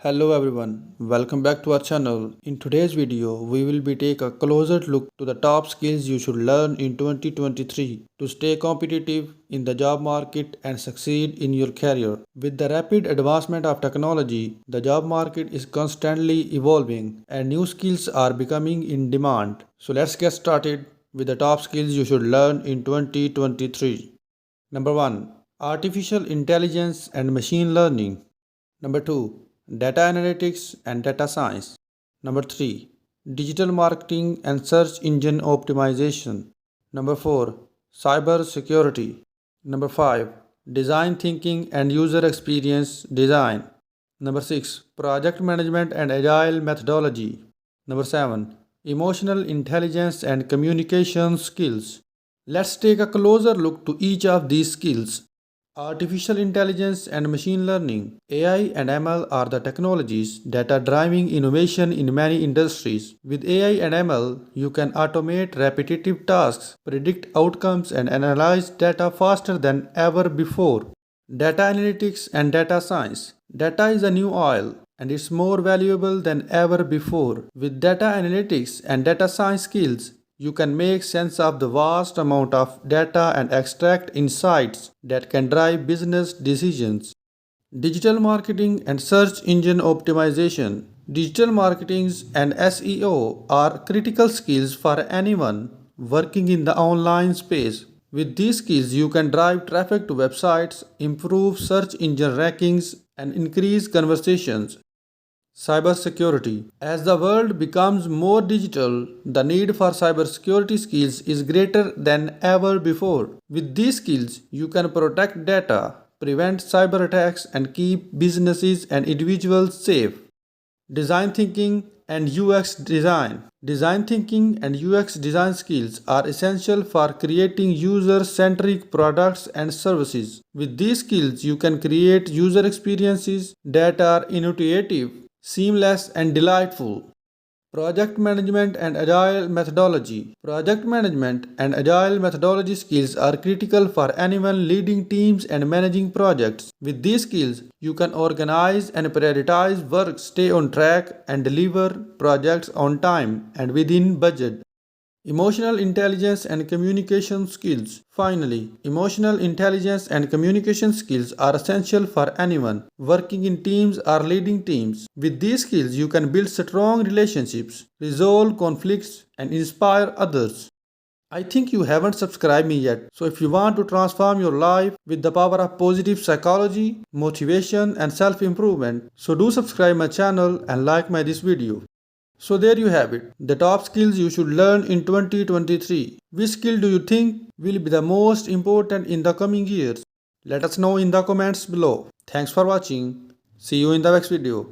Hello everyone, welcome back to our channel. In today's video, we will be take a closer look to the top skills you should learn in 2023 to stay competitive in the job market and succeed in your career. With the rapid advancement of technology, the job market is constantly evolving and new skills are becoming in demand. So let's get started with the top skills you should learn in 2023. Number 1. Artificial intelligence and machine learning. Number 2. Data analytics and data science. Number 3. Digital marketing and search engine optimization. Number 4. Cyber security. Number 5. Design thinking and user experience design. Number 6. Project management and agile methodology. Number 7. Emotional intelligence and communication skills. Let's take a closer look to each of these skills. Artificial intelligence and machine learning, AI and ML are the technologies that are driving innovation in many industries. With AI and ML, you can automate repetitive tasks, predict outcomes, and analyze data faster than ever before. Data analytics and data science. Data is a new oil and it's more valuable than ever before. With data analytics and data science skills, you can make sense of the vast amount of data and extract insights that can drive business decisions. Digital marketing and search engine optimization. Digital marketing and SEO are critical skills for anyone working in the online space. With these skills, you can drive traffic to websites, improve search engine rankings, and increase conversations. Cybersecurity. As the world becomes more digital, the need for cybersecurity skills is greater than ever before. With these skills, you can protect data, prevent cyber attacks, and keep businesses and individuals safe. Design thinking and UX design. Design thinking and UX design skills are essential for creating user centric products and services. With these skills, you can create user experiences that are intuitive, seamless, and delightful. Project management and agile methodology. Project management and agile methodology skills are critical for anyone leading teams and managing projects. With these skills, you can organize and prioritize work, stay on track, and deliver projects on time and within budget. Emotional intelligence and communication skills. Finally, emotional intelligence and communication skills are essential for anyone working in teams or leading teams. With these skills, you can build strong relationships, resolve conflicts, and inspire others. I think you haven't subscribed me yet. So if you want to transform your life with the power of positive psychology, motivation, and self-improvement, so do subscribe my channel and like this video. So there you have it, the top skills you should learn in 2023. Which skill do you think will be the most important in the coming years? Let us know in the comments below. Thanks for watching. See you in the next video.